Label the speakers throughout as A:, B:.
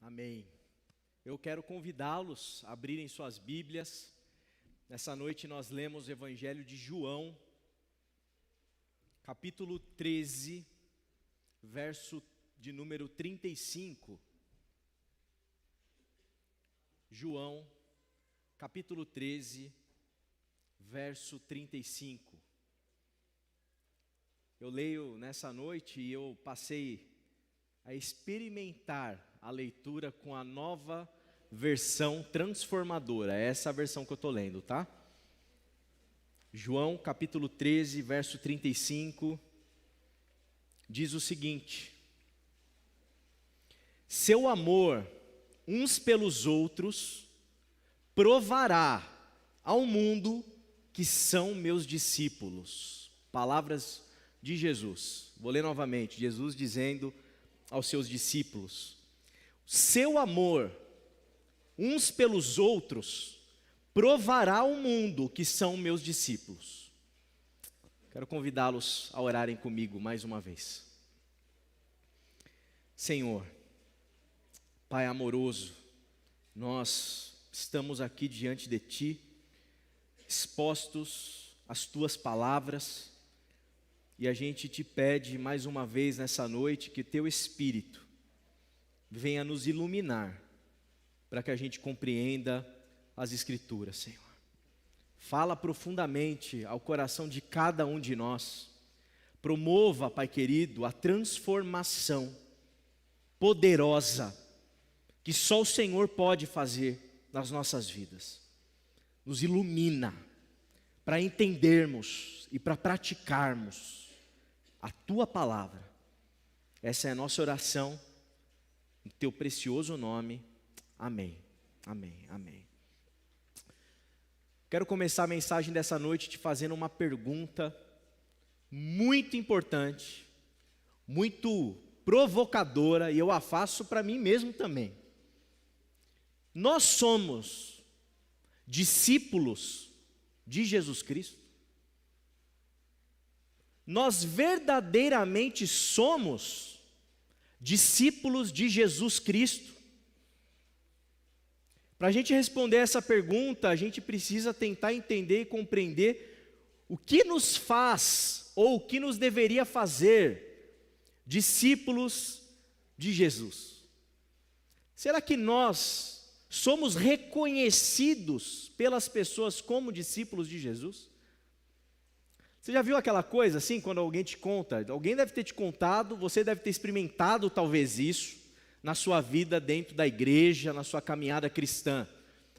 A: Amém. Eu quero convidá-los a abrirem suas Bíblias. Nessa noite nós lemos o Evangelho de João, capítulo 13, verso de número 35. João, capítulo 13, verso 35. Eu leio nessa noite e eu passei a experimentar a leitura com a nova versão transformadora. É essa a versão que eu estou lendo, tá? João capítulo 13, verso 35, diz o seguinte: seu amor uns pelos outros provará ao mundo que são meus discípulos. Palavras de Jesus. Vou ler novamente, Jesus dizendo aos seus discípulos: seu amor uns pelos outros provará ao mundo que são meus discípulos. Quero convidá-los a orarem comigo mais uma vez. Senhor, Pai amoroso, nós estamos aqui diante de Ti, expostos às Tuas palavras, e a gente te pede mais uma vez nessa noite que Teu Espírito venha nos iluminar, para que a gente compreenda as Escrituras, Senhor. Fala profundamente ao coração de cada um de nós. Promova, Pai querido, a transformação poderosa que só o Senhor pode fazer nas nossas vidas. Nos ilumina para entendermos e para praticarmos a Tua palavra. Essa é a nossa oração, em Teu precioso nome. Amém, amém, amém. Quero começar a mensagem dessa noite te fazendo uma pergunta muito importante, muito provocadora, e eu a faço para mim mesmo também. Nós somos discípulos de Jesus Cristo? Nós verdadeiramente somos discípulos de Jesus Cristo? Para a gente responder essa pergunta, a gente precisa tentar entender e compreender o que nos faz, ou o que nos deveria fazer, discípulos de Jesus. Será que nós somos reconhecidos pelas pessoas como discípulos de Jesus? Você já viu aquela coisa assim, quando alguém te conta, alguém deve ter te contado, você deve ter experimentado talvez isso, na sua vida dentro da igreja, na sua caminhada cristã.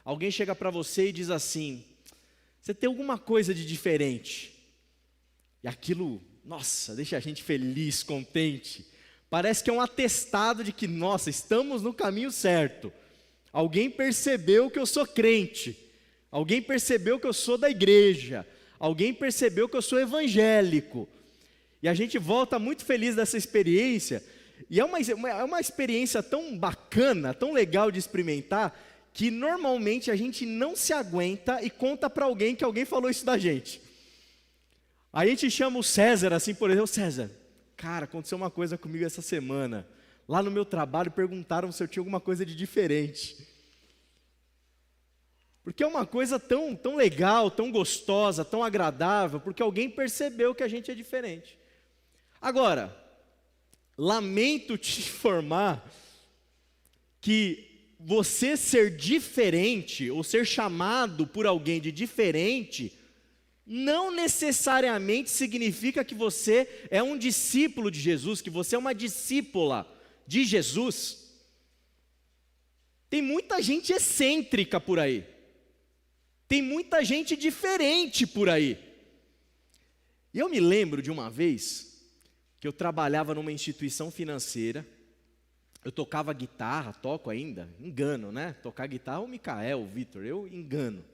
A: Alguém chega para você e diz assim: você tem alguma coisa de diferente. E aquilo, nossa, deixa a gente feliz, contente. Parece que é um atestado de que, nossa, estamos no caminho certo. Alguém percebeu que eu sou crente. Alguém percebeu que eu sou da igreja. Alguém percebeu que eu sou evangélico. E a gente volta muito feliz dessa experiência. E é uma experiência tão bacana, tão legal de experimentar, que normalmente a gente não se aguenta e conta para alguém que alguém falou isso da gente. Aí a gente chama o César, assim, por exemplo: César, cara, aconteceu uma coisa comigo essa semana. Lá no meu trabalho perguntaram se eu tinha alguma coisa de diferente. Porque é uma coisa tão legal, tão gostosa, tão agradável, porque alguém percebeu que a gente é diferente. Agora, lamento te informar que você ser diferente, ou ser chamado por alguém de diferente, não necessariamente significa que você é um discípulo de Jesus, que você é uma discípula de Jesus. Tem muita gente excêntrica por aí. Tem muita gente diferente por aí. E eu me lembro de uma vez que eu trabalhava numa instituição financeira, eu tocava guitarra, toco ainda, engano, né? Tocar guitarra, o Micael, o Vitor, eu engano.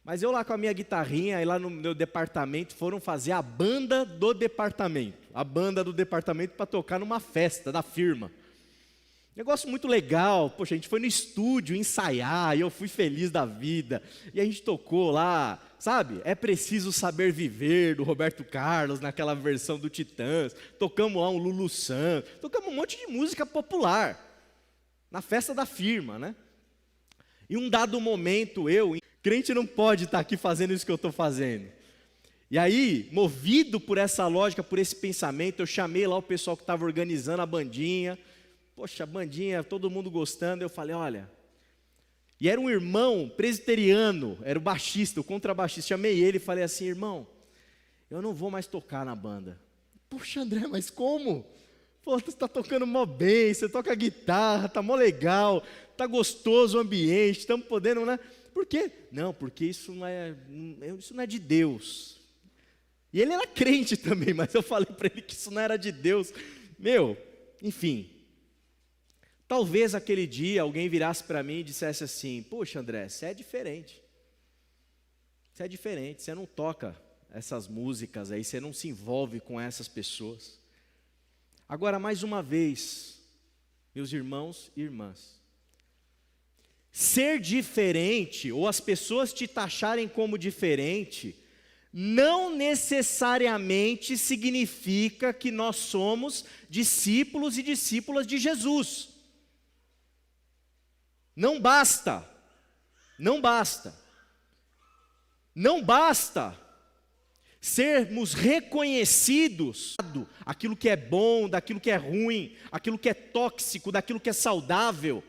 A: Mas eu lá com a minha guitarrinha, aí lá no meu departamento, foram fazer a banda do departamento para tocar numa festa da firma. Negócio muito legal, poxa, a gente foi no estúdio ensaiar, e eu fui feliz da vida, e a gente tocou lá, sabe? É Preciso Saber Viver, do Roberto Carlos, naquela versão do Titãs, tocamos lá um Lulu Santos, tocamos um monte de música popular, na festa da firma, né? Em um dado momento, crente não pode estar aqui fazendo isso que eu estou fazendo. E aí, movido por essa lógica, por esse pensamento, eu chamei lá o pessoal que estava organizando a bandinha. Poxa, a bandinha, todo mundo gostando. Eu falei, olha... E era um irmão presbiteriano, era o baixista, o contrabaixista. Chamei ele e falei assim, irmão, eu não vou mais tocar na banda. Poxa, André, mas como? Pô, você está tocando mó bem, você toca guitarra, tá mó legal, tá gostoso o ambiente, estamos podendo, né? Por quê? Não, porque isso não é de Deus. E ele era crente também, mas eu falei para ele que isso não era de Deus. Enfim. Talvez aquele dia alguém virasse para mim e dissesse assim, poxa André, você é diferente. Você é diferente, você não toca essas músicas aí, você não se envolve com essas pessoas. Agora, mais uma vez, meus irmãos e irmãs, ser diferente, ou as pessoas te taxarem como diferente, não necessariamente significa que nós somos discípulos e discípulas de Jesus. Não basta, não basta sermos reconhecidos, aquilo que é bom, daquilo que é ruim, aquilo que é tóxico, daquilo que é saudável.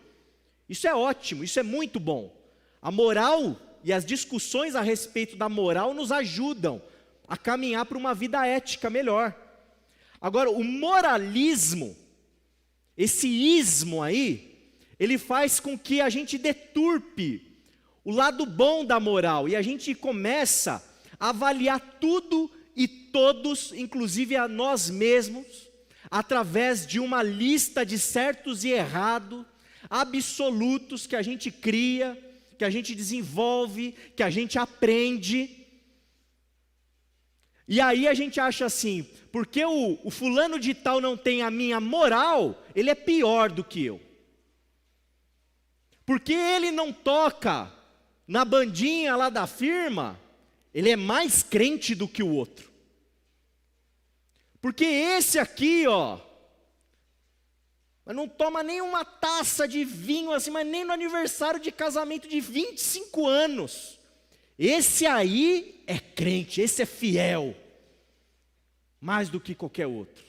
A: Isso é ótimo, isso é muito bom. A moral e as discussões a respeito da moral nos ajudam a caminhar para uma vida ética melhor. Agora, o moralismo, esse ismo aí, ele faz com que a gente deturpe o lado bom da moral, e a gente começa a avaliar tudo e todos, inclusive a nós mesmos, através de uma lista de certos e errados, absolutos que a gente cria, que a gente desenvolve, que a gente aprende. E aí a gente acha assim, porque o fulano de tal não tem a minha moral, ele é pior do que eu. Porque ele não toca na bandinha lá da firma, ele é mais crente do que o outro. Porque esse aqui, mas não toma nem uma taça de vinho assim, mas nem no aniversário de casamento de 25 anos. Esse aí é crente, esse é fiel, mais do que qualquer outro.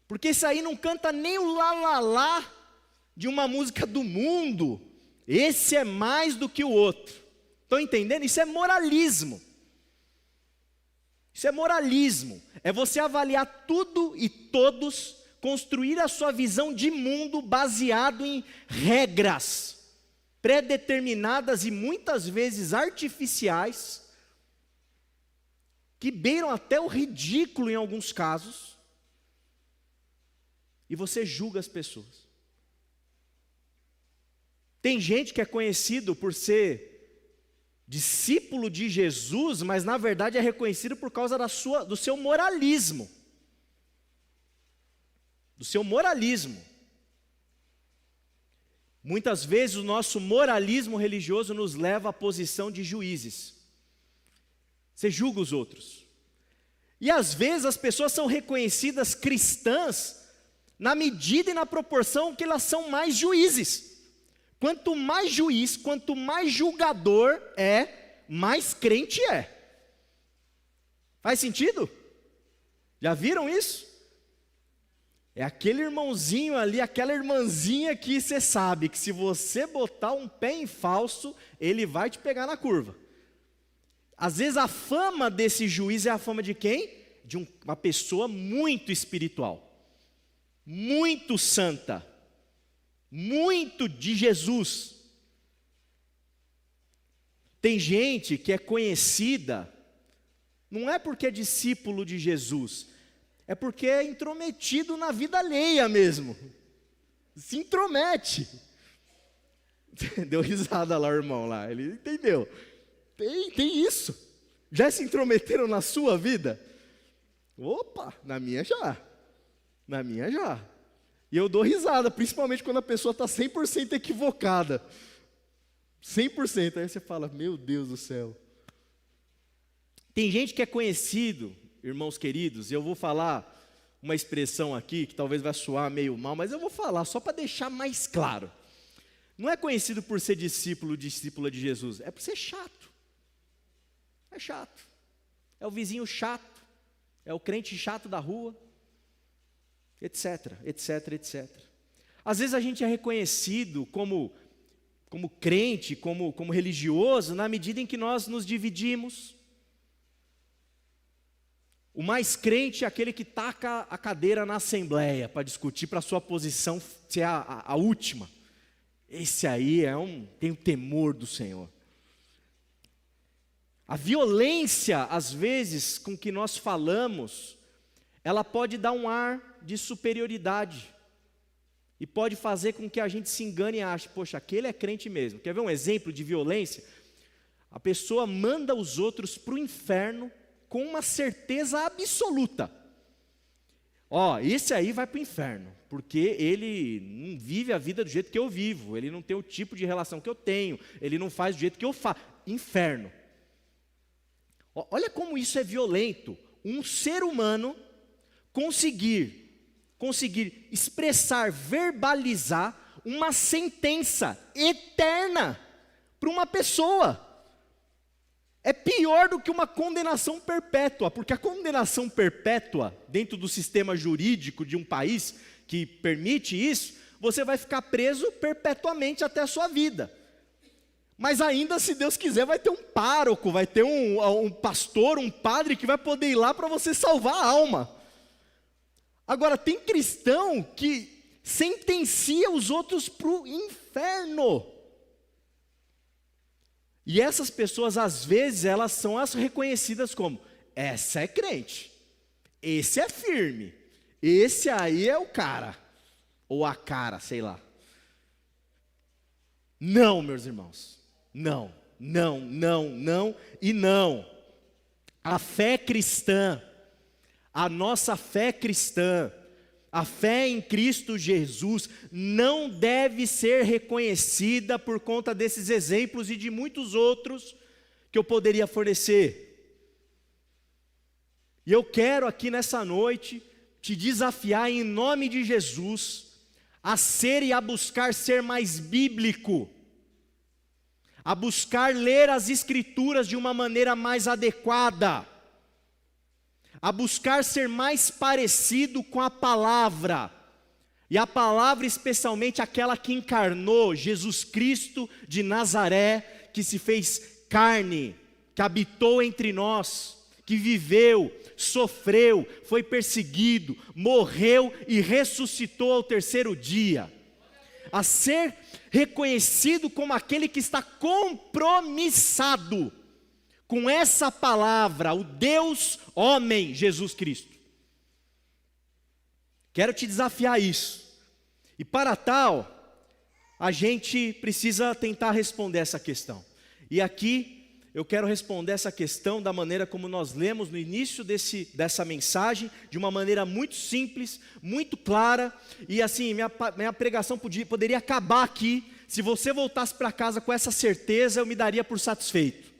A: Porque esse aí não canta nem o lá, lá, lá de uma música do mundo, esse é mais do que o outro. Estão entendendo? Isso é moralismo. Isso é moralismo. É você avaliar tudo e todos, construir a sua visão de mundo baseado em regras pré-determinadas e muitas vezes artificiais, que beiram até o ridículo em alguns casos, e você julga as pessoas. Tem gente que é conhecido por ser discípulo de Jesus, mas na verdade é reconhecido por causa do seu moralismo. Do seu moralismo. Muitas vezes o nosso moralismo religioso nos leva à posição de juízes. Você julga os outros. E às vezes as pessoas são reconhecidas cristãs na medida e na proporção que elas são mais juízes. Quanto mais juiz, quanto mais julgador mais crente é. Faz sentido? Já viram isso? É aquele irmãozinho ali, aquela irmãzinha que você sabe que se você botar um pé em falso, ele vai te pegar na curva. Às vezes a fama desse juiz é a fama de quem? De uma pessoa muito espiritual, muito santa, muito de Jesus. Tem gente que é conhecida, não é porque é discípulo de Jesus, é porque é intrometido na vida alheia mesmo. Se intromete. Deu risada lá o irmão lá, ele entendeu. Tem isso. Já se intrometeram na sua vida? Opa, na minha já. Na minha já. E eu dou risada, principalmente quando a pessoa está 100% equivocada. 100%. Aí você fala, meu Deus do céu. Tem gente que é conhecido, irmãos queridos, e eu vou falar uma expressão aqui que talvez vai soar meio mal, mas eu vou falar só para deixar mais claro. Não é conhecido por ser discípulo, discípula de Jesus, é por ser chato. É chato. É o vizinho chato, é o crente chato da rua, etc, etc, etc. Às vezes a gente é reconhecido como crente, como religioso, na medida em que nós nos dividimos. O mais crente é aquele que taca a cadeira na assembleia para discutir para a sua posição ser a última. Esse aí tem o temor do Senhor. A violência, às vezes, com que nós falamos, ela pode dar um ar de superioridade. E pode fazer com que a gente se engane e ache, poxa, aquele é crente mesmo. Quer ver um exemplo de violência? A pessoa manda os outros para o inferno com uma certeza absoluta. Esse aí vai para o inferno, porque ele não vive a vida do jeito que eu vivo, ele não tem o tipo de relação que eu tenho, ele não faz do jeito que eu faço. Inferno. Olha como isso é violento. Um ser humano conseguir expressar, verbalizar uma sentença eterna para uma pessoa. É pior do que uma condenação perpétua, porque a condenação perpétua, dentro do sistema jurídico de um país que permite isso, você vai ficar preso perpetuamente até a sua vida. Mas ainda, se Deus quiser, vai ter um pároco, vai ter um pastor, um padre que vai poder ir lá para você salvar a alma. Agora, tem cristão que sentencia os outros para o inferno. E essas pessoas, às vezes, elas são as reconhecidas como, essa é crente, esse é firme, esse aí é o cara, ou a cara, sei lá. Não, meus irmãos, não e não. A fé cristã, a nossa fé cristã, a fé em Cristo Jesus não deve ser reconhecida por conta desses exemplos e de muitos outros que eu poderia fornecer. E eu quero aqui nessa noite te desafiar em nome de Jesus a ser e a buscar ser mais bíblico, a buscar ler as Escrituras de uma maneira mais adequada, a buscar ser mais parecido com a palavra, e a palavra especialmente aquela que encarnou, Jesus Cristo de Nazaré, que se fez carne, que habitou entre nós, que viveu, sofreu, foi perseguido, morreu e ressuscitou ao terceiro dia, a ser reconhecido como aquele que está compromissado com essa palavra, o Deus homem, Jesus Cristo. Quero te desafiar a isso. E para tal, a gente precisa tentar responder essa questão. E aqui eu quero responder essa questão da maneira como nós lemos no início dessa mensagem, de uma maneira muito simples, muito clara. E assim, minha pregação poderia acabar aqui. Se você voltasse para casa com essa certeza, eu me daria por satisfeito.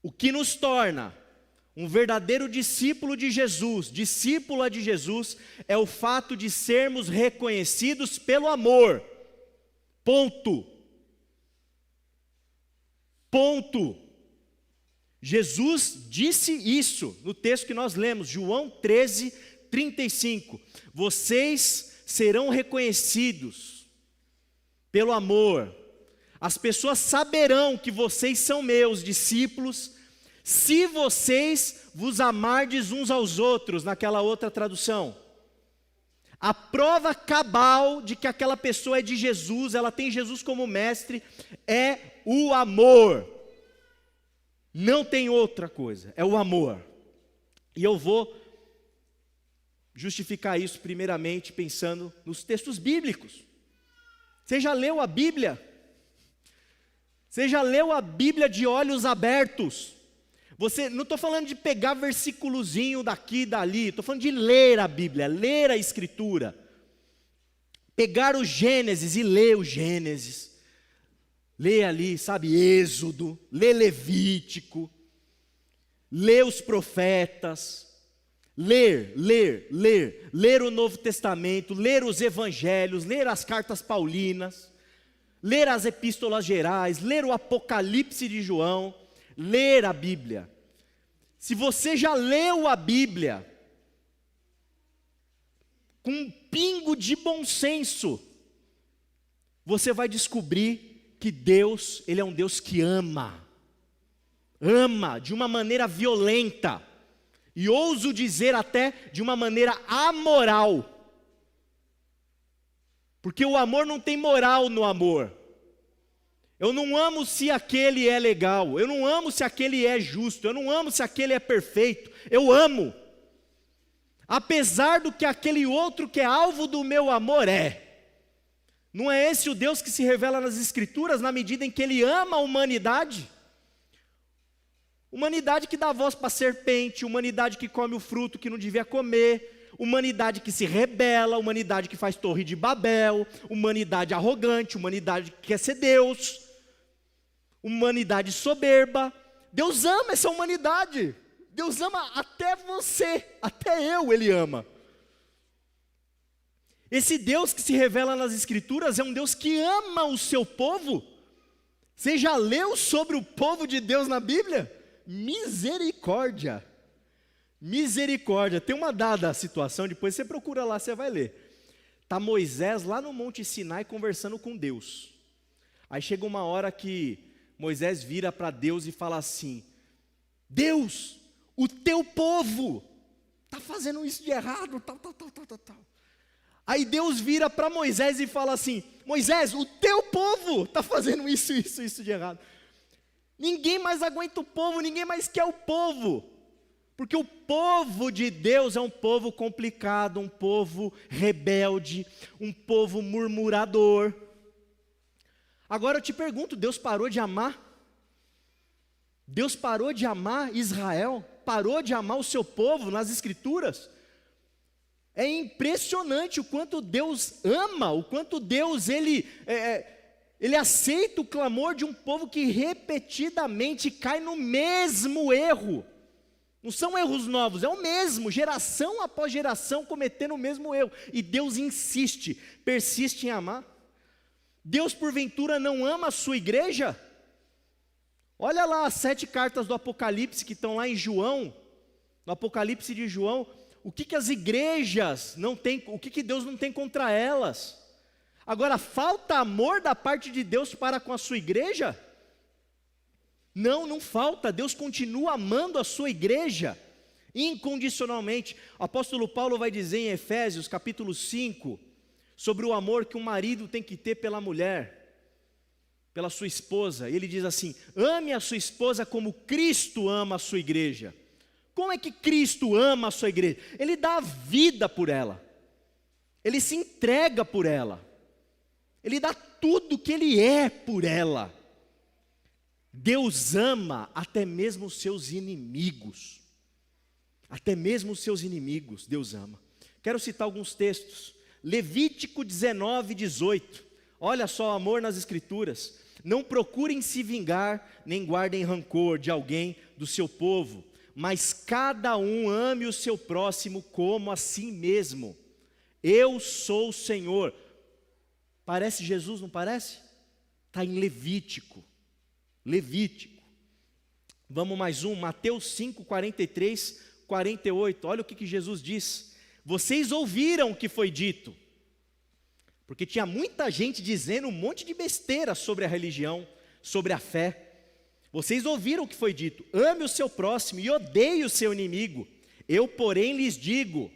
A: O que nos torna um verdadeiro discípulo de Jesus, discípula de Jesus, é o fato de sermos reconhecidos pelo amor. Ponto. Ponto. Jesus disse isso no texto que nós lemos, João 13:35. Vocês serão reconhecidos pelo amor. As pessoas saberão que vocês são meus discípulos, se vocês vos amardes uns aos outros, naquela outra tradução. A prova cabal de que aquela pessoa é de Jesus, ela tem Jesus como mestre, é o amor. Não tem outra coisa, é o amor. E eu vou justificar isso primeiramente pensando nos textos bíblicos. Você já leu a Bíblia? Você já leu a Bíblia de olhos abertos? Não estou falando de pegar versículozinho daqui e dali, estou falando de ler a Bíblia, ler a Escritura. Pegar o Gênesis e ler o Gênesis. Ler ali, sabe, Êxodo, ler Levítico, ler os profetas, ler o Novo Testamento, ler os Evangelhos, ler as cartas paulinas, ler as epístolas gerais, ler o Apocalipse de João, ler a Bíblia. Se você já leu a Bíblia, com um pingo de bom senso, você vai descobrir que Deus, Ele é um Deus que ama de uma maneira violenta, e ouso dizer até de uma maneira amoral, porque o amor não tem moral no amor. Eu não amo se aquele é legal, eu não amo se aquele é justo, eu não amo se aquele é perfeito, eu amo, apesar do que aquele outro que é alvo do meu amor é. Não é esse o Deus que se revela nas Escrituras, na medida em que Ele ama a humanidade? Humanidade que dá voz para a serpente, humanidade que come o fruto que não devia comer, humanidade que se rebela, humanidade que faz torre de Babel, humanidade arrogante, humanidade que quer ser Deus, humanidade soberba. Deus ama essa humanidade, Deus ama até você, até eu Ele ama. Esse Deus que se revela nas Escrituras é um Deus que ama o seu povo. Você já leu sobre o povo de Deus na Bíblia? Misericórdia, misericórdia. Tem uma dada situação, depois você procura lá, você vai ler. Está Moisés lá no Monte Sinai conversando com Deus. Aí chega uma hora que Moisés vira para Deus e fala assim: Deus, o teu povo está fazendo isso de errado, tal. Aí Deus vira para Moisés e fala assim: Moisés, o teu povo está fazendo isso de errado. Ninguém mais aguenta o povo, ninguém mais quer o povo, porque o povo de Deus é um povo complicado, um povo rebelde, um povo murmurador. Agora eu te pergunto, Deus parou de amar? Deus parou de amar Israel? Parou de amar o seu povo nas Escrituras? É impressionante o quanto Deus ama, o quanto Deus, Ele aceita o clamor de um povo que repetidamente cai no mesmo erro. Não são erros novos, é o mesmo, geração após geração cometendo o mesmo erro. E Deus insiste, persiste em amar. Deus porventura não ama a sua igreja? Olha lá as 7 cartas do Apocalipse que estão lá em João, no Apocalipse de João. O que as igrejas não têm, o que Deus não tem contra elas? Agora, falta amor da parte de Deus para com a sua igreja? Não falta. Deus continua amando a sua igreja incondicionalmente. O apóstolo Paulo vai dizer em Efésios capítulo 5, sobre o amor que um marido tem que ter pela mulher, pela sua esposa. Ele diz assim: ame a sua esposa como Cristo ama a sua igreja. Como é que Cristo ama a sua igreja? Ele dá a vida por ela, Ele se entrega por ela, Ele dá tudo que Ele é por ela. Deus ama até mesmo os seus inimigos. Até mesmo os seus inimigos, Deus ama. Quero citar alguns textos. Levítico 19, 18. Olha só o amor nas Escrituras. Não procurem se vingar, nem guardem rancor de alguém do seu povo, mas cada um ame o seu próximo como a si mesmo. Eu sou o Senhor. Parece Jesus, não parece? Está em Levítico. Vamos mais um, Mateus 5, 43, 48. Olha o que Jesus diz: vocês ouviram o que foi dito, porque tinha muita gente dizendo um monte de besteira sobre a religião, sobre a fé. Vocês ouviram o que foi dito: ame o seu próximo e odeie o seu inimigo. Eu porém lhes digo,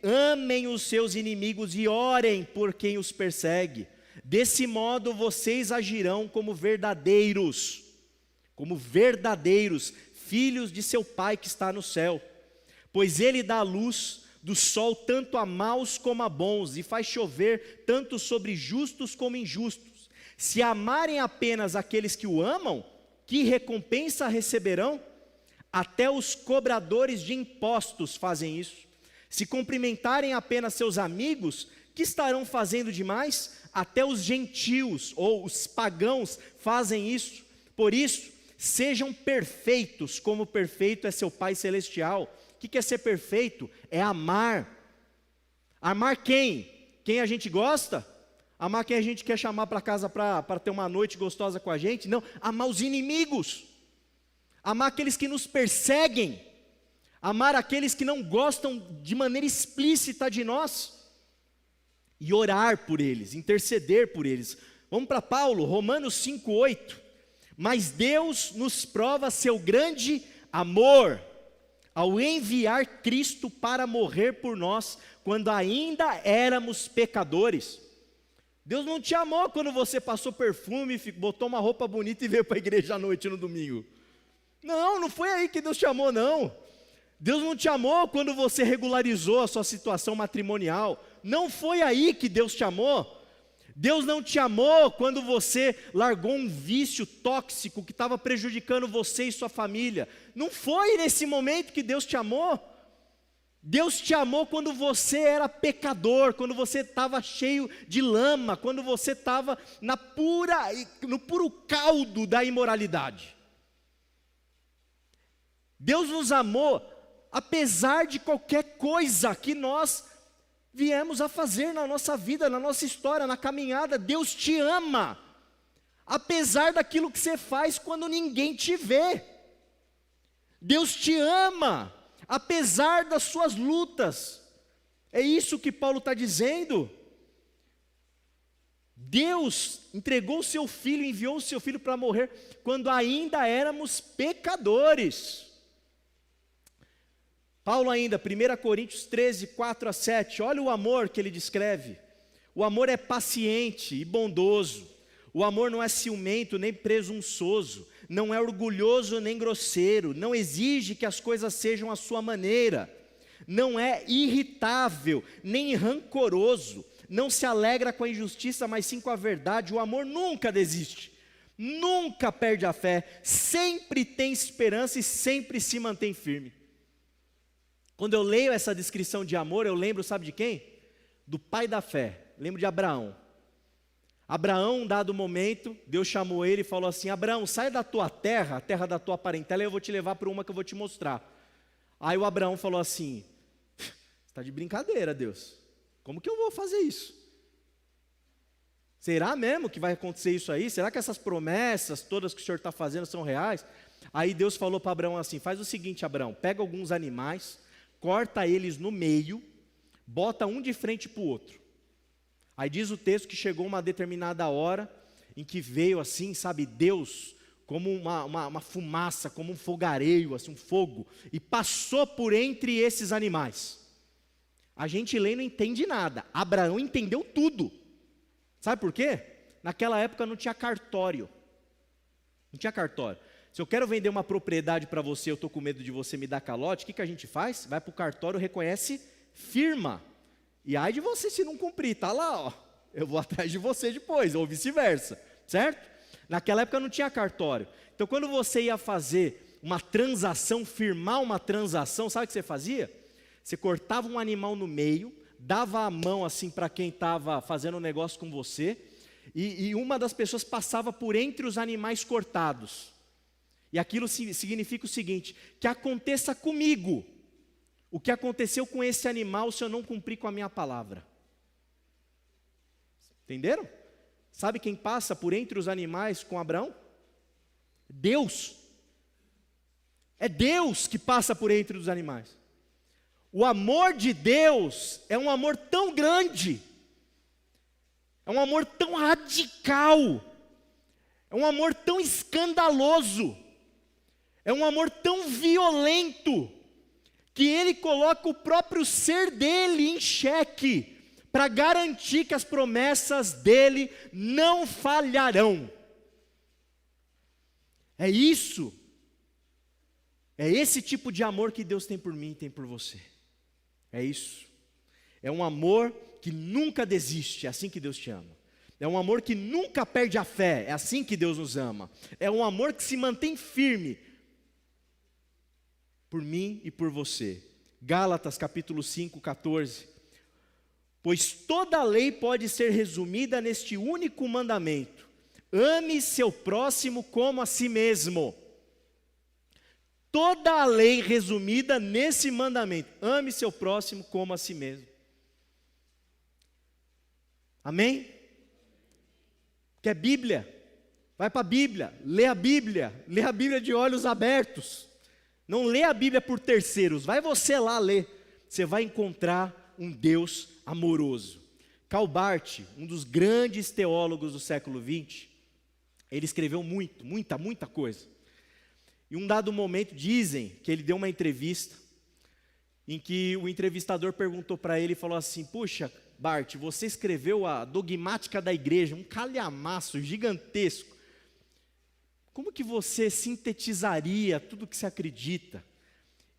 A: amem os seus inimigos e orem por quem os persegue. Desse modo vocês agirão como verdadeiros filhos de seu Pai que está no céu. Pois Ele dá a luz do sol tanto a maus como a bons, e faz chover tanto sobre justos como injustos. Se amarem apenas aqueles que o amam, que recompensa receberão? Até os cobradores de impostos fazem isso. Se cumprimentarem apenas seus amigos, que estarão fazendo demais? Até os gentios ou os pagãos fazem isso. Por isso, sejam perfeitos, como perfeito é seu Pai Celestial. O que é ser perfeito? É amar. Amar quem? Quem a gente gosta? Amar quem a gente quer chamar para casa para ter uma noite gostosa com a gente? Não, amar os inimigos. Amar aqueles que nos perseguem. Amar aqueles que não gostam de maneira explícita de nós. E orar por eles, interceder por eles. Vamos para Paulo, Romanos 5,8. Mas Deus nos prova seu grande amor, ao enviar Cristo para morrer por nós, quando ainda éramos pecadores. Deus não te amou quando você passou perfume, botou uma roupa bonita e veio para a igreja à noite no domingo. Não, não foi aí que Deus te amou, não. Deus não te amou quando você regularizou a sua situação matrimonial. Não foi aí que Deus te amou. Deus não te amou quando você largou um vício tóxico que estava prejudicando você e sua família. Não foi nesse momento que Deus te amou. Deus te amou quando você era pecador, quando você estava cheio de lama, quando você estava no puro caldo da imoralidade. Deus nos amou apesar de qualquer coisa que nós viemos a fazer na nossa vida, na nossa história, na caminhada. Deus te ama, apesar daquilo que você faz quando ninguém te vê. Deus te ama, apesar das suas lutas. É isso que Paulo está dizendo. Deus entregou o seu Filho, enviou o seu Filho para morrer, quando ainda éramos pecadores. Paulo ainda, 1 Coríntios 13, 4 a 7, olha o amor que ele descreve. O amor é paciente e bondoso. O amor não é ciumento nem presunçoso, não é orgulhoso nem grosseiro, não exige que as coisas sejam à sua maneira, não é irritável nem rancoroso, não se alegra com a injustiça, mas sim com a verdade. O amor nunca desiste, nunca perde a fé, sempre tem esperança e sempre se mantém firme. Quando eu leio essa descrição de amor, eu lembro, sabe de quem? Do pai da fé, lembro de Abraão. Abraão, dado momento, Deus chamou ele e falou assim: Abraão, sai da tua terra, a terra da tua parentela, e eu vou te levar para uma que eu vou te mostrar. Aí o Abraão falou assim: você está de brincadeira, Deus, como que eu vou fazer isso? Será mesmo que vai acontecer isso aí? Será que essas promessas todas que o Senhor está fazendo são reais? Aí Deus falou para Abraão assim: faz o seguinte, Abraão, pega alguns animais, corta eles no meio, bota um de frente para o outro. Aí diz o texto que chegou uma determinada hora, em que veio assim, sabe, Deus, como uma fumaça, como um fogareio, assim, um fogo, e passou por entre esses animais. A gente lê e não entende nada, Abraão entendeu tudo. Sabe por quê? Naquela época não tinha cartório. Não tinha cartório. Se eu quero vender uma propriedade para você, eu estou com medo de você me dar calote, o que a gente faz? Vai para o cartório, reconhece firma. E ai de você se não cumprir, está lá, ó, eu vou atrás de você depois, ou vice-versa, certo? Naquela época não tinha cartório. Então quando você ia fazer uma transação, firmar uma transação, sabe o que você fazia? Você cortava um animal no meio, dava a mão assim para quem estava fazendo um negócio com você, e uma das pessoas passava por entre os animais cortados. E aquilo significa o seguinte: que aconteça comigo o que aconteceu com esse animal se eu não cumprir com a minha palavra. Entenderam? Sabe quem passa por entre os animais com Abraão? Deus. É Deus que passa por entre os animais. O amor de Deus é um amor tão grande, é um amor tão radical, é um amor tão escandaloso, é um amor tão violento, que ele coloca o próprio ser dele em xeque, para garantir que as promessas dele não falharão. É isso, é esse tipo de amor que Deus tem por mim e tem por você. É isso, é um amor que nunca desiste, é assim que Deus te ama. É um amor que nunca perde a fé, é assim que Deus nos ama. É um amor que se mantém firme, por mim e por você. Gálatas capítulo 5, 14. Pois toda a lei pode ser resumida neste único mandamento: ame seu próximo como a si mesmo. Toda a lei resumida nesse mandamento: ame seu próximo como a si mesmo. Amém? Quer Bíblia? Vai para a Bíblia, lê a Bíblia de olhos abertos. Não lê a Bíblia por terceiros, vai você lá ler. Você vai encontrar um Deus amoroso. Karl Barth, um dos grandes teólogos do século XX, ele escreveu muita coisa. E um dado momento dizem que ele deu uma entrevista, em que o entrevistador perguntou para ele e falou assim: puxa, Barth, você escreveu a dogmática da igreja, um calhamaço gigantesco. Como que você sintetizaria tudo que você acredita?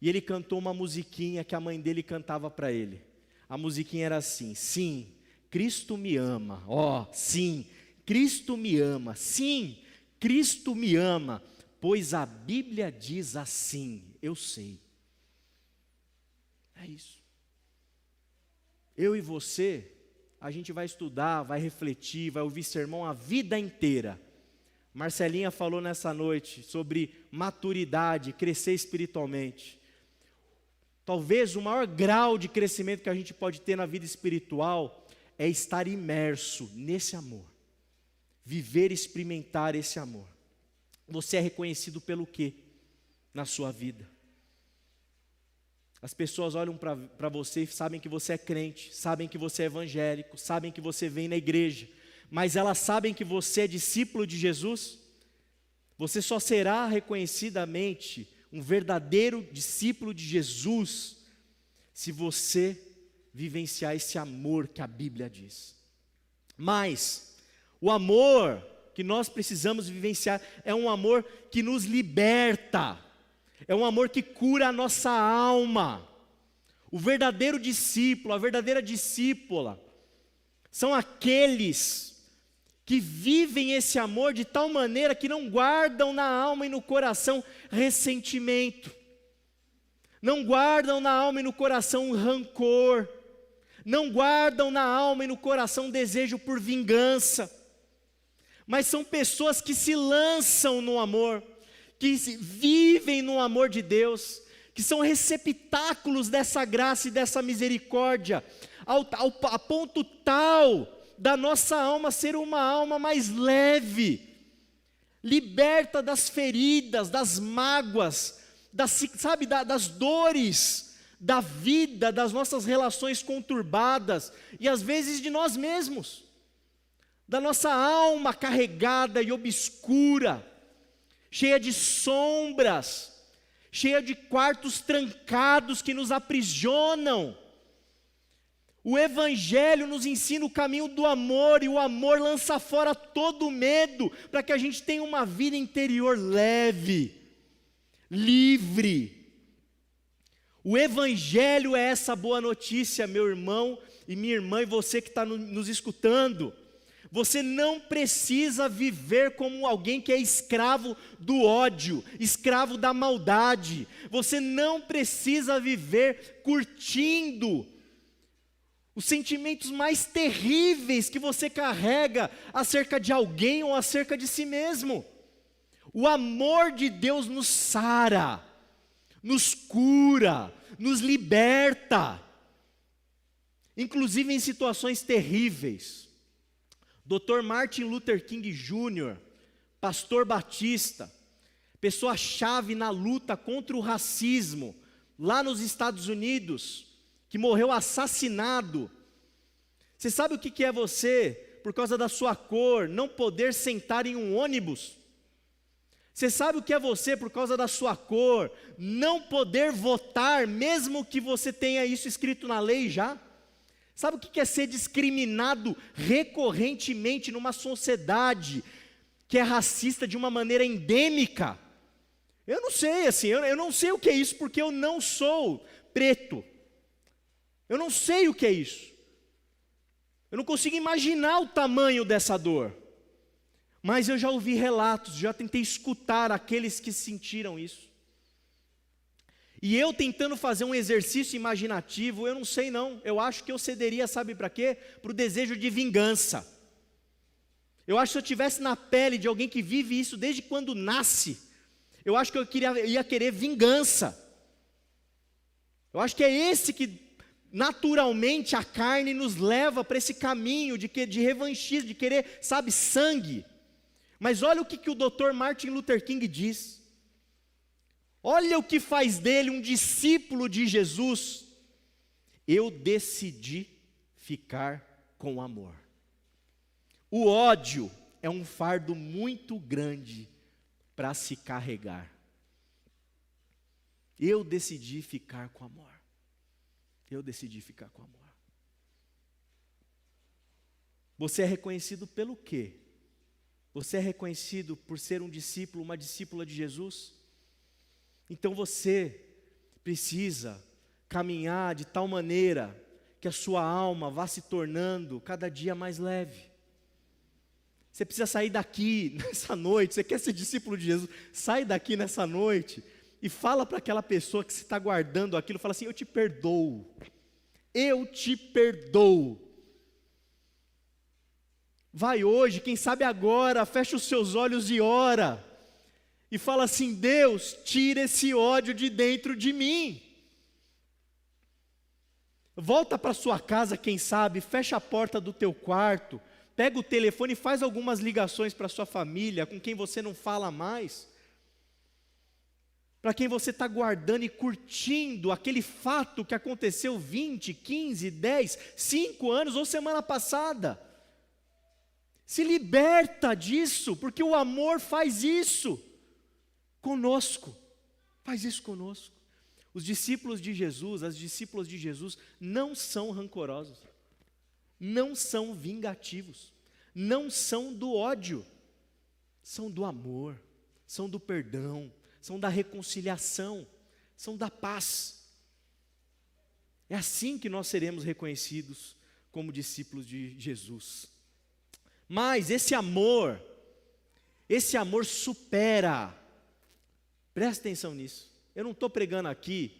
A: E ele cantou uma musiquinha que a mãe dele cantava para ele. A musiquinha era assim: sim, Cristo me ama. Sim, Cristo me ama. Sim, Cristo me ama. Pois a Bíblia diz assim, eu sei. É isso. Eu e você, a gente vai estudar, vai refletir, vai ouvir sermão a vida inteira. Marcelinha falou nessa noite sobre maturidade, crescer espiritualmente. Talvez o maior grau de crescimento que a gente pode ter na vida espiritual é estar imerso nesse amor. Viver e experimentar esse amor. Você é reconhecido pelo quê na sua vida? As pessoas olham para você e sabem que você é crente, sabem que você é evangélico, sabem que você vem na igreja, mas elas sabem que você é discípulo de Jesus? Você só será reconhecidamente um verdadeiro discípulo de Jesus se você vivenciar esse amor que a Bíblia diz. Mas o amor que nós precisamos vivenciar é um amor que nos liberta, é um amor que cura a nossa alma. O verdadeiro discípulo, a verdadeira discípula, são aqueles que vivem esse amor de tal maneira que não guardam na alma e no coração ressentimento, não guardam na alma e no coração rancor, não guardam na alma e no coração desejo por vingança, mas são pessoas que se lançam no amor, que vivem no amor de Deus, que são receptáculos dessa graça e dessa misericórdia, a ponto tal da nossa alma ser uma alma mais leve, liberta das feridas, das mágoas, das dores da vida, das nossas relações conturbadas, e às vezes de nós mesmos, da nossa alma carregada e obscura, cheia de sombras, cheia de quartos trancados que nos aprisionam. O Evangelho nos ensina o caminho do amor, e o amor lança fora todo o medo, para que a gente tenha uma vida interior leve, livre. O Evangelho é essa boa notícia, meu irmão e minha irmã, e você que está nos escutando. Você não precisa viver como alguém que é escravo do ódio, escravo da maldade. Você não precisa viver curtindo os sentimentos mais terríveis que você carrega acerca de alguém ou acerca de si mesmo. O amor de Deus nos sara, nos cura, nos liberta, inclusive em situações terríveis. Dr. Martin Luther King Jr., pastor batista, pessoa-chave na luta contra o racismo, lá nos Estados Unidos, que morreu assassinado. Você sabe o que é você, por causa da sua cor, não poder sentar em um ônibus? Você sabe o que é você, por causa da sua cor, não poder votar, mesmo que você tenha isso escrito na lei já? Sabe o que é ser discriminado recorrentemente numa sociedade que é racista de uma maneira endêmica? Eu não sei, eu não sei o que é isso, porque eu não sou preto. Eu não sei o que é isso. Eu não consigo imaginar o tamanho dessa dor. Mas eu já ouvi relatos, já tentei escutar aqueles que sentiram isso. E eu tentando fazer um exercício imaginativo, eu não sei não, eu acho que eu cederia, sabe para quê? Para o desejo de vingança. Eu acho que se eu estivesse na pele de alguém que vive isso desde quando nasce, Eu acho que eu ia querer vingança. Eu acho que é esse que naturalmente a carne nos leva para esse caminho de revanchismo, de querer, sabe, sangue. Mas olha o que o Dr. Martin Luther King diz. Olha o que faz dele um discípulo de Jesus. Eu decidi ficar com o amor. O ódio é um fardo muito grande para se carregar. Eu decidi ficar com amor. Eu decidi ficar com amor. Você é reconhecido pelo quê? Você é reconhecido por ser um discípulo, uma discípula de Jesus? Então você precisa caminhar de tal maneira que a sua alma vá se tornando cada dia mais leve. Você precisa sair daqui nessa noite. Você quer ser discípulo de Jesus? Sai daqui nessa noite e fala para aquela pessoa que você está guardando aquilo, fala assim: eu te perdoo, eu te perdoo. Vai hoje, quem sabe agora, fecha os seus olhos e ora, e fala assim: Deus, tira esse ódio de dentro de mim. Volta para sua casa, quem sabe, fecha a porta do teu quarto, pega o telefone e faz algumas ligações para sua família, com quem você não fala mais, para quem você está guardando e curtindo aquele fato que aconteceu 20, 15, 10, 5 anos ou semana passada. Se liberta disso, porque o amor faz isso conosco, faz isso conosco. Os discípulos de Jesus, as discípulas de Jesus não são rancorosos, não são vingativos, não são do ódio, são do amor, são do perdão, são da reconciliação, são da paz. É assim que nós seremos reconhecidos como discípulos de Jesus. Mas esse amor supera. Presta atenção nisso. Eu não estou pregando aqui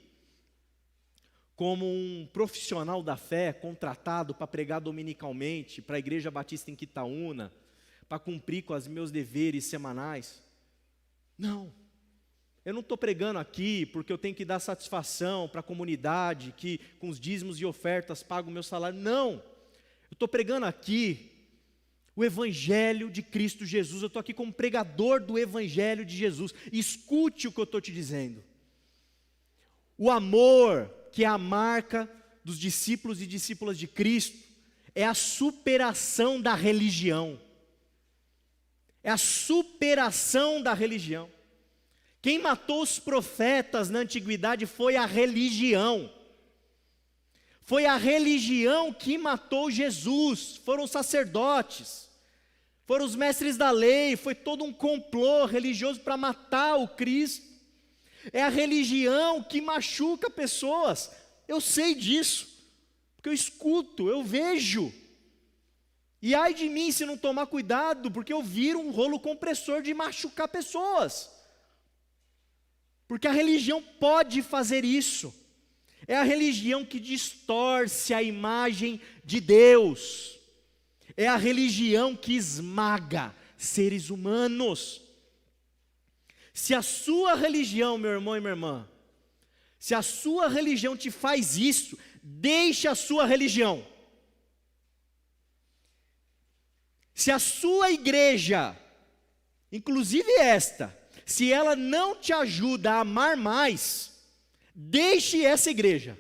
A: como um profissional da fé contratado para pregar dominicalmente para a Igreja Batista em Quitaúna, para cumprir com os meus deveres semanais. Não. Eu não estou pregando aqui porque eu tenho que dar satisfação para a comunidade, que com os dízimos e ofertas pago o meu salário. Não. Eu estou pregando aqui o Evangelho de Cristo Jesus. Eu estou aqui como pregador do Evangelho de Jesus. Escute o que eu estou te dizendo. O amor, que é a marca dos discípulos e discípulas de Cristo, é a superação da religião. É a superação da religião. Quem matou os profetas na antiguidade foi a religião. Foi a religião que matou Jesus, foram os sacerdotes, foram os mestres da lei, foi todo um complô religioso para matar o Cristo. É a religião que machuca pessoas, eu sei disso, porque eu escuto, eu vejo. E ai de mim se não tomar cuidado, porque eu viro um rolo compressor de machucar pessoas. Porque a religião pode fazer isso. É a religião que distorce a imagem de Deus. É a religião que esmaga seres humanos. Se a sua religião, meu irmão e minha irmã, se a sua religião te faz isso, deixe a sua religião. Se a sua igreja, inclusive esta, se ela não te ajuda a amar mais, deixe essa igreja.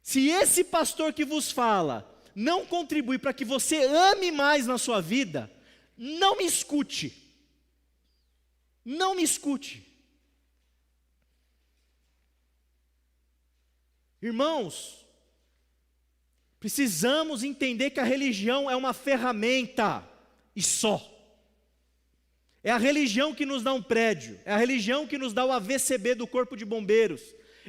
A: Se esse pastor que vos fala não contribui para que você ame mais na sua vida, não me escute. Não me escute. Irmãos, precisamos entender que a religião é uma ferramenta e só. É a religião que nos dá um prédio, é a religião que nos dá o AVCB do Corpo de Bombeiros,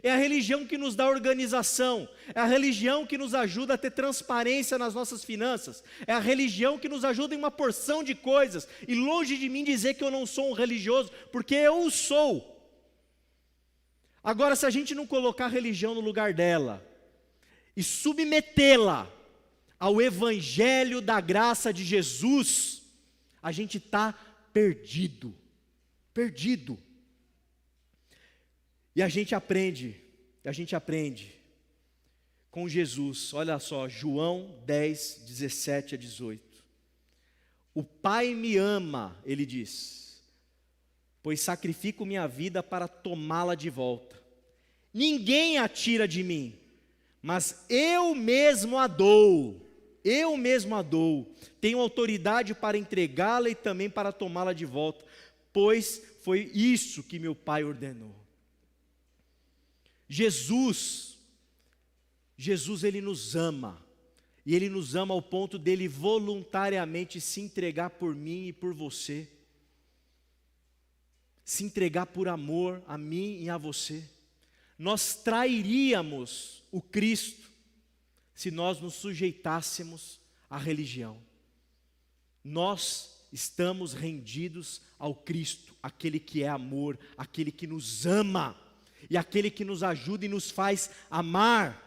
A: é a religião que nos dá organização, é a religião que nos ajuda a ter transparência nas nossas finanças, é a religião que nos ajuda em uma porção de coisas, e longe de mim dizer que eu não sou um religioso, porque eu o sou. Agora, se a gente não colocar a religião no lugar dela, e submetê-la ao Evangelho da graça de Jesus, a gente está perdido, perdido. E a gente aprende com Jesus, olha só, João 10, 17 a 18. O Pai me ama, ele diz, pois sacrifico minha vida para tomá-la de volta. Ninguém a tira de mim, mas eu mesmo a dou. Eu mesmo a dou. Tenho autoridade para entregá-la e também para tomá-la de volta, pois foi isso que meu Pai ordenou. Jesus, ele nos ama. E Ele nos ama ao ponto dele voluntariamente se entregar por mim e por você. Se entregar por amor a mim e a você. Nós trairíamos o Cristo se nós nos sujeitássemos à religião. Nós estamos rendidos ao Cristo, aquele que é amor, aquele que nos ama e aquele que nos ajuda e nos faz amar.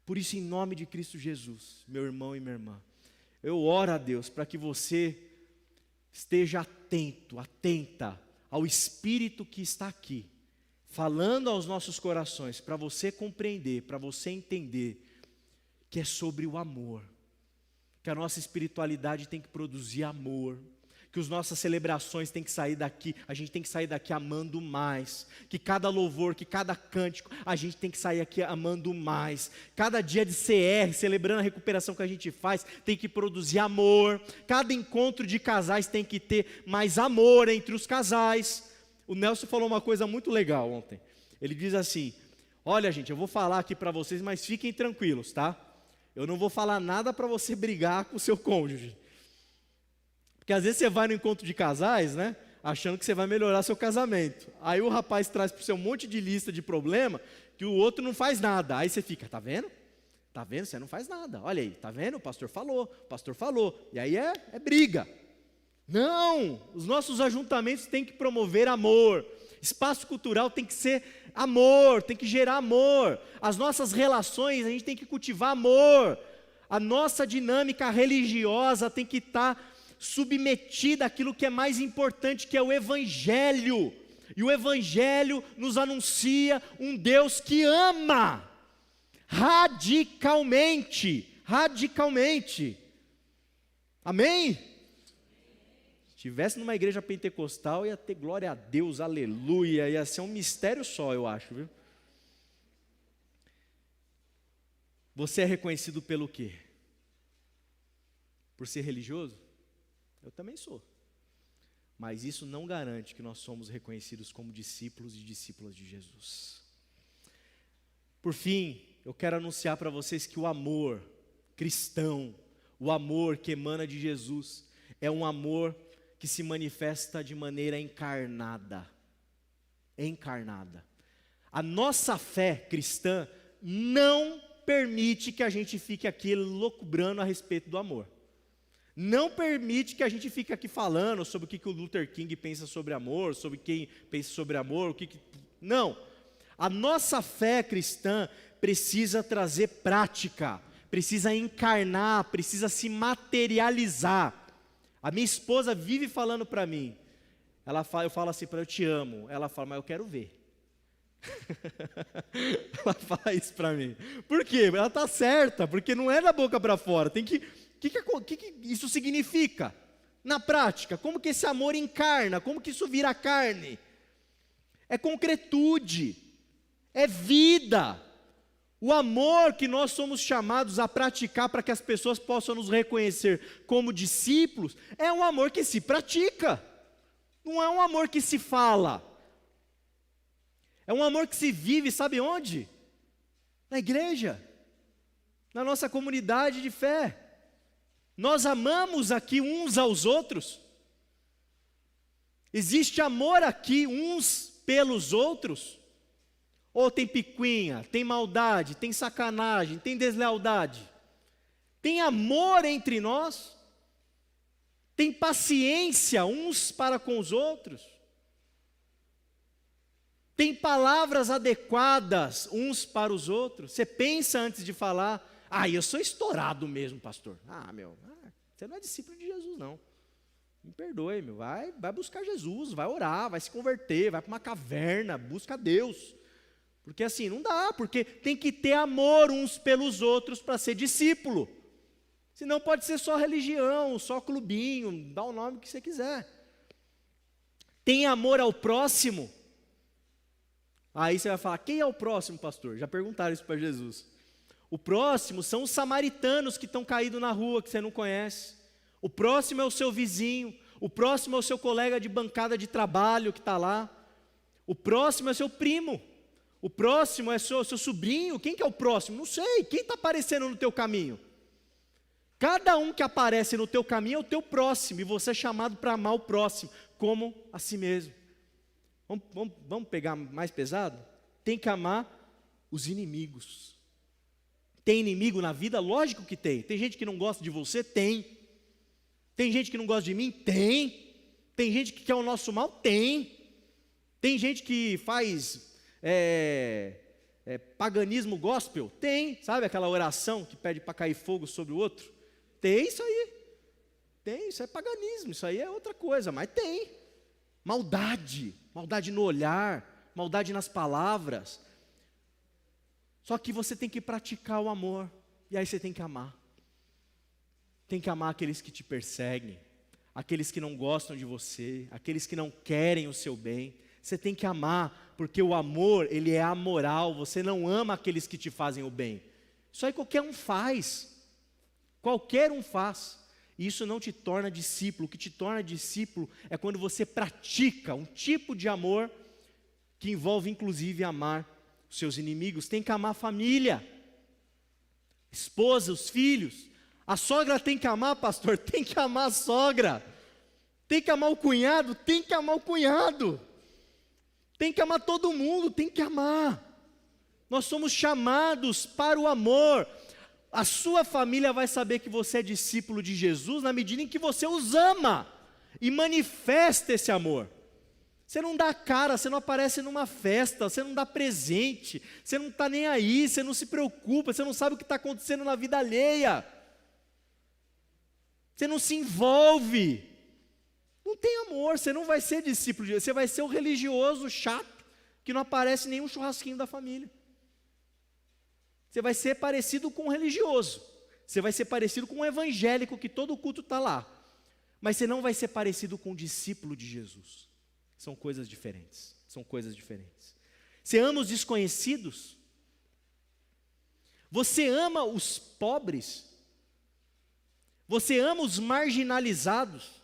A: Por isso, em nome de Cristo Jesus, meu irmão e minha irmã, eu oro a Deus para que você esteja atento, atenta ao Espírito que está aqui, falando aos nossos corações, para você compreender, para você entender, que é sobre o amor, que a nossa espiritualidade tem que produzir amor, que as nossas celebrações têm que sair daqui, a gente tem que sair daqui amando mais, que cada louvor, que cada cântico, a gente tem que sair aqui amando mais, cada dia de CR, celebrando a recuperação que a gente faz, tem que produzir amor, cada encontro de casais tem que ter mais amor entre os casais. O Nelson falou uma coisa muito legal ontem, ele diz assim, olha gente, eu vou falar aqui para vocês, mas fiquem tranquilos, tá? Eu não vou falar nada para você brigar com o seu cônjuge. Porque às vezes você vai no encontro de casais, né, achando que você vai melhorar seu casamento. Aí o rapaz traz para você um monte de lista de problema que o outro não faz nada. Aí você fica, tá vendo? Tá vendo? Você não faz nada. Olha aí, tá vendo? O pastor falou. E aí é briga. Não, os nossos ajuntamentos têm que promover amor. Espaço cultural tem que ser amor, tem que gerar amor. As nossas relações, a gente tem que cultivar amor. A nossa dinâmica religiosa tem que estar submetida àquilo que é mais importante, que é o Evangelho. E o Evangelho nos anuncia um Deus que ama radicalmente, radicalmente. Amém? Se tivesse numa igreja pentecostal, ia ter glória a Deus, aleluia, ia ser um mistério só, eu acho, viu? Você é reconhecido pelo quê? Por ser religioso? Eu também sou. Mas isso não garante que nós somos reconhecidos como discípulos e discípulas de Jesus. Por fim, eu quero anunciar para vocês que o amor cristão, o amor que emana de Jesus, é um amor que se manifesta de maneira encarnada. Encarnada. A nossa fé cristã não permite que a gente fique aqui loucubrando a respeito do amor. Não permite que a gente fique aqui falando sobre o que o Luther King pensa sobre amor, sobre quem pensa sobre amor, Não. A nossa fé cristã precisa trazer prática, precisa encarnar, precisa se materializar. A minha esposa vive falando para mim, eu falo assim para ela, eu te amo. Ela fala, mas eu quero ver. Ela fala isso para mim. Por quê? Ela está certa, porque não é da boca para fora, tem que... O que isso significa? Na prática, como que esse amor encarna? Como que isso vira carne? É concretude, é vida. O amor que nós somos chamados a praticar para que as pessoas possam nos reconhecer como discípulos, é um amor que se pratica, não é um amor que se fala. É um amor que se vive, sabe onde? Na igreja, na nossa comunidade de fé. Nós amamos aqui uns aos outros. Existe amor aqui uns pelos outros? Ou tem picuinha, tem maldade, tem sacanagem, tem deslealdade? Tem amor entre nós? Tem paciência uns para com os outros? Tem palavras adequadas uns para os outros? Você pensa antes de falar, eu sou estourado mesmo, pastor. Você não é discípulo de Jesus, não. Me perdoe, meu, vai buscar Jesus, vai orar, vai se converter, vai para uma caverna, busca Deus. Porque assim, não dá, porque tem que ter amor uns pelos outros para ser discípulo. Senão pode ser só religião, só clubinho, dá o nome que você quiser. Tem amor ao próximo? Aí você vai falar, quem é o próximo, pastor? Já perguntaram isso para Jesus. O próximo são os samaritanos que estão caídos na rua, que você não conhece. O próximo é o seu vizinho. O próximo é o seu colega de bancada de trabalho que está lá. O próximo é o seu primo. O próximo é o seu sobrinho. Quem que é o próximo? Não sei. Quem está aparecendo no teu caminho? Cada um que aparece no teu caminho é o teu próximo. E você é chamado para amar o próximo, como a si mesmo. Vamos pegar mais pesado? Tem que amar os inimigos. Tem inimigo na vida? Lógico que tem. Tem gente que não gosta de você? Tem. Tem gente que não gosta de mim? Tem. Tem gente que quer o nosso mal? Tem. Tem gente que faz paganismo gospel? Tem. Sabe aquela oração que pede para cair fogo sobre o outro? Tem isso aí. Tem, isso é paganismo, isso aí é outra coisa, mas tem. Maldade no olhar, maldade nas palavras. Só que você tem que praticar o amor, e aí você tem que amar. Tem que amar aqueles que te perseguem, aqueles que não gostam de você, aqueles que não querem o seu bem. Você tem que amar, porque o amor, ele é amoral. Você não ama aqueles que te fazem o bem. Isso aí qualquer um faz. Qualquer um faz. E isso não te torna discípulo. O que te torna discípulo é quando você pratica um tipo de amor que envolve inclusive amar os seus inimigos. Tem que amar a família, esposa, os filhos. A sogra tem que amar, pastor? Tem que amar a sogra. Tem que amar o cunhado? Tem que amar o cunhado. Tem que amar todo mundo, tem que amar. Nós somos chamados para o amor. A sua família vai saber que você é discípulo de Jesus na medida em que você os ama e manifesta esse amor. Você não dá cara, você não aparece numa festa, você não dá presente, você não está nem aí, você não se preocupa, você não sabe o que está acontecendo na vida alheia. Você não se envolve. Não tem amor, você não vai ser discípulo de Jesus, você vai ser o religioso chato que não aparece em nenhum churrasquinho da família. Você vai ser parecido com um religioso, você vai ser parecido com um evangélico que todo culto está lá, mas você não vai ser parecido com um discípulo de Jesus. São coisas diferentes, são coisas diferentes. Você ama os desconhecidos? Você ama os pobres? Você ama os marginalizados?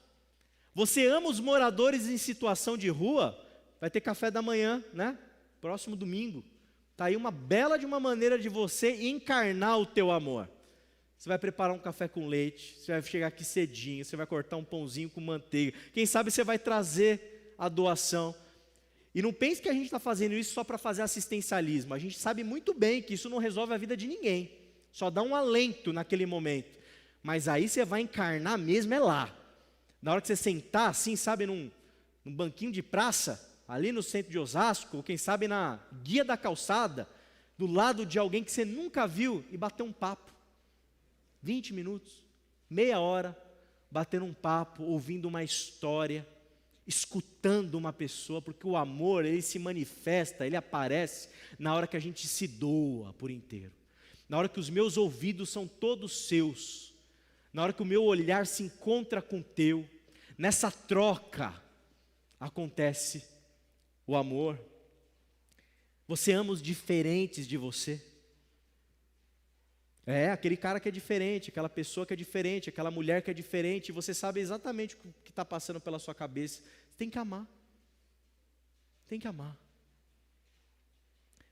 A: Você ama os moradores em situação de rua? Vai ter café da manhã, né? Próximo domingo. Está aí uma bela de uma maneira de você encarnar o teu amor. Você vai preparar um café com leite, você vai chegar aqui cedinho, você vai cortar um pãozinho com manteiga. Quem sabe você vai trazer a doação. E não pense que a gente está fazendo isso só para fazer assistencialismo. A gente sabe muito bem que isso não resolve a vida de ninguém. Só dá um alento naquele momento. Mas aí você vai encarnar mesmo é lá. Na hora que você sentar assim, sabe, num banquinho de praça, ali no centro de Osasco, ou quem sabe na guia da calçada, do lado de alguém que você nunca viu, e bater um papo. 20 minutos, meia hora, batendo um papo, ouvindo uma história, escutando uma pessoa, porque o amor, ele se manifesta, ele aparece na hora que a gente se doa por inteiro. Na hora que os meus ouvidos são todos seus, na hora que o meu olhar se encontra com o teu, nessa troca acontece o amor. Você ama os diferentes de você? Aquele cara que é diferente, aquela pessoa que é diferente, aquela mulher que é diferente, você sabe exatamente o que está passando pela sua cabeça. Você tem que amar. Tem que amar.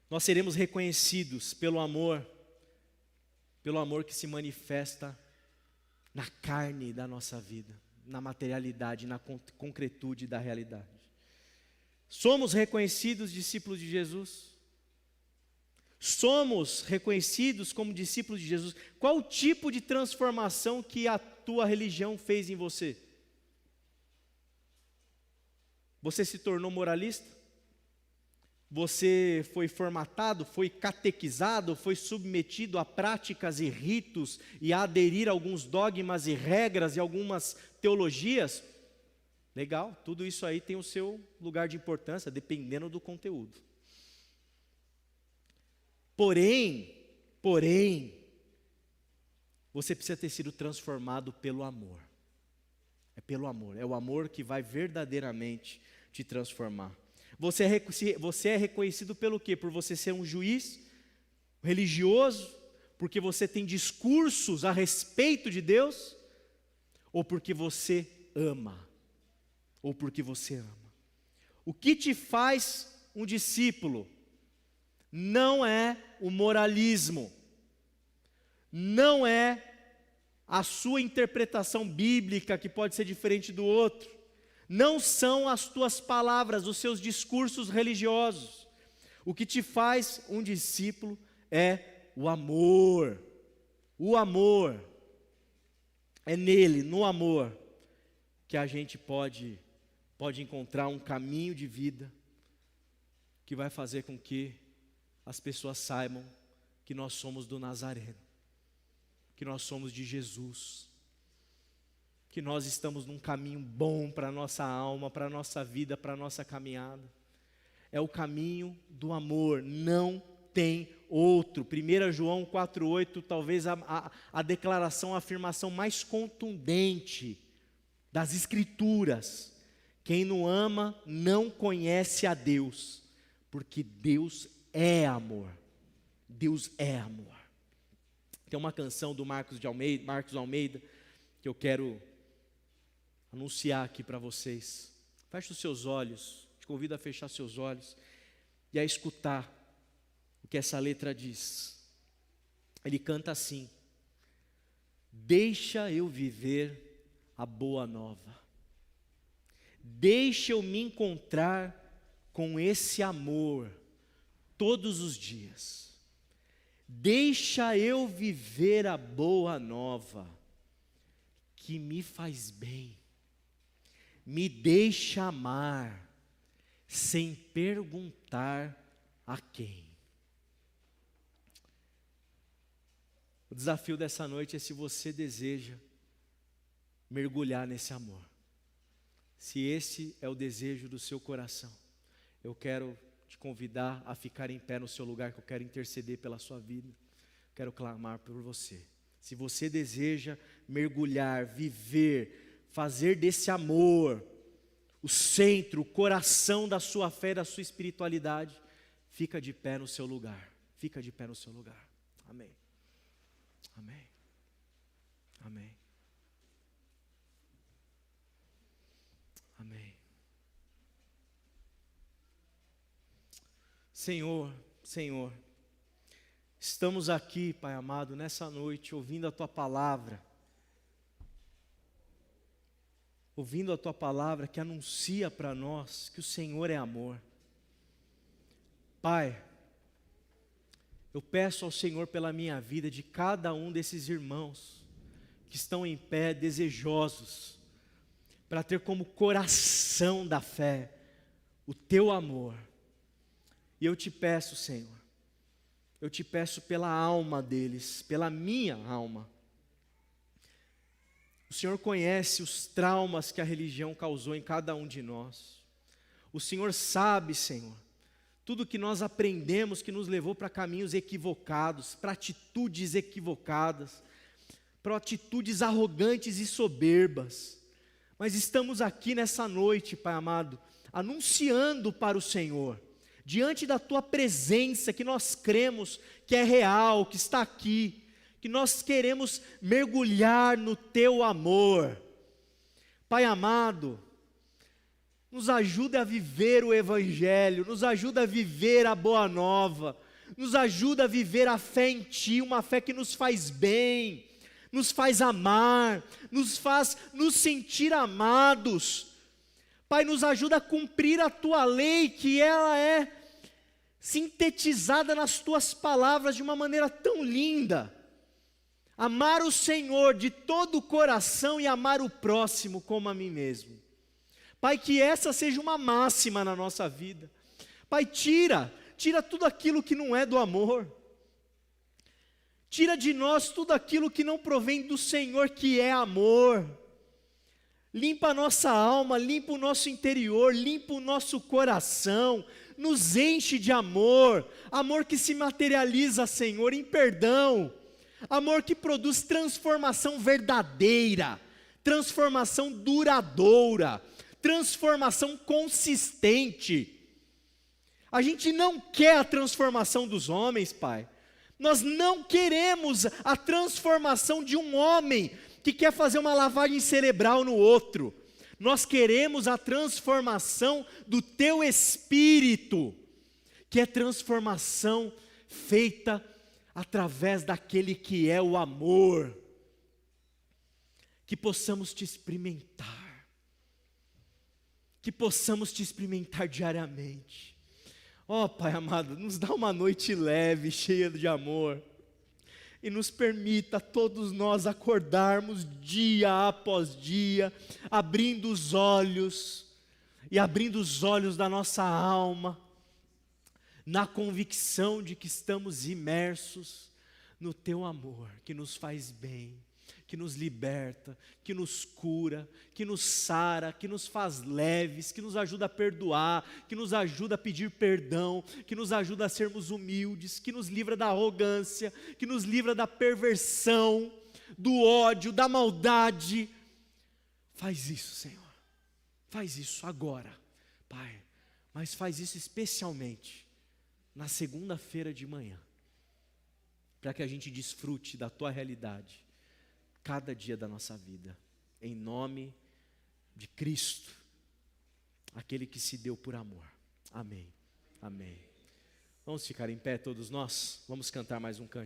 A: Nós seremos reconhecidos pelo amor que se manifesta na carne da nossa vida, na materialidade, na concretude da realidade. Somos reconhecidos discípulos de Jesus? Somos reconhecidos como discípulos de Jesus? Qual o tipo de transformação que a tua religião fez em você? Você se tornou moralista? Você foi formatado, foi catequizado, foi submetido a práticas e ritos e a aderir a alguns dogmas e regras e algumas teologias? Legal, tudo isso aí tem o seu lugar de importância, dependendo do conteúdo. Porém, você precisa ter sido transformado pelo amor. É pelo amor, é o amor que vai verdadeiramente te transformar. Você é reconhecido pelo quê? Por você ser um juiz religioso, porque você tem discursos a respeito de Deus, ou porque você ama, ou porque você ama. O que te faz um discípulo não é o moralismo, não é a sua interpretação bíblica que pode ser diferente do outro, não são as tuas palavras, os seus discursos religiosos. O que te faz um discípulo é o amor. O amor. É nele, no amor, que a gente pode encontrar um caminho de vida que vai fazer com que as pessoas saibam que nós somos do Nazareno, que nós somos de Jesus, que nós estamos num caminho bom para a nossa alma, para a nossa vida, para a nossa caminhada. É o caminho do amor, não tem outro. 1 João 4,8, talvez a declaração, a afirmação mais contundente das Escrituras. Quem não ama não conhece a Deus, porque Deus é amor. Deus é amor. Tem uma canção do Marcos Almeida, que eu quero anunciar aqui para vocês. Feche os seus olhos, te convido a fechar seus olhos e a escutar o que essa letra diz. Ele canta assim: deixa eu viver a boa nova, deixa eu me encontrar com esse amor todos os dias, deixa eu viver a boa nova que me faz bem, me deixa amar sem perguntar a quem. O desafio dessa noite é se você deseja mergulhar nesse amor. Se esse é o desejo do seu coração, eu quero te convidar a ficar em pé no seu lugar, que eu quero interceder pela sua vida, quero clamar por você. Se você deseja mergulhar, viver, fazer desse amor o centro, o coração da sua fé, da sua espiritualidade, fica de pé no seu lugar, fica de pé no seu lugar. Amém. Amém. Amém. Amém. Senhor, estamos aqui, Pai amado, nessa noite, ouvindo a Tua palavra, que anuncia para nós que o Senhor é amor. Pai, eu peço ao Senhor pela minha vida, de cada um desses irmãos que estão em pé, desejosos, para ter como coração da fé o Teu amor. E eu te peço, Senhor, eu te peço pela alma deles, pela minha alma. O Senhor conhece os traumas que a religião causou em cada um de nós. O Senhor sabe, Senhor, tudo que nós aprendemos que nos levou para caminhos equivocados, para atitudes equivocadas, para atitudes arrogantes e soberbas. Mas estamos aqui nessa noite, Pai amado, anunciando para o Senhor, diante da Tua presença, que nós cremos que é real, que está aqui, que nós queremos mergulhar no Teu amor. Pai amado, nos ajuda a viver o Evangelho, nos ajuda a viver a boa nova, nos ajuda a viver a fé em Ti, uma fé que nos faz bem, nos faz amar, nos faz nos sentir amados. Pai, nos ajuda a cumprir a Tua lei, que ela é sintetizada nas Tuas palavras de uma maneira tão linda. Amar o Senhor de todo o coração e amar o próximo como a mim mesmo. Pai, que essa seja uma máxima na nossa vida. Pai, tira tudo aquilo que não é do amor. Tira de nós tudo aquilo que não provém do Senhor, que é amor. limpa a nossa alma, limpa o nosso interior, limpa o nosso coração, nos enche de amor, amor que se materializa, Senhor, em perdão, amor que produz transformação verdadeira, transformação duradoura, transformação consistente. A gente não quer a transformação dos homens, Pai. Nós não queremos a transformação de um homem que quer fazer uma lavagem cerebral no outro. Nós queremos a transformação do Teu Espírito, que é transformação feita através daquele que é o amor. Que possamos Te experimentar, que possamos Te experimentar diariamente. Ó Pai amado, nos dá uma noite leve, cheia de amor, e nos permita todos nós acordarmos dia após dia, abrindo os olhos, e abrindo os olhos da nossa alma, na convicção de que estamos imersos no Teu amor, que nos faz bem, que nos liberta, que nos cura, que nos sara, que nos faz leves, que nos ajuda a perdoar, que nos ajuda a pedir perdão, que nos ajuda a sermos humildes, que nos livra da arrogância, que nos livra da perversão, do ódio, da maldade. Faz isso, Senhor, faz isso agora, Pai, mas faz isso especialmente na segunda-feira de manhã, para que a gente desfrute da Tua realidade cada dia da nossa vida, em nome de Cristo, aquele que se deu por amor. Amém, amém. Vamos ficar em pé todos nós, vamos cantar mais um canto.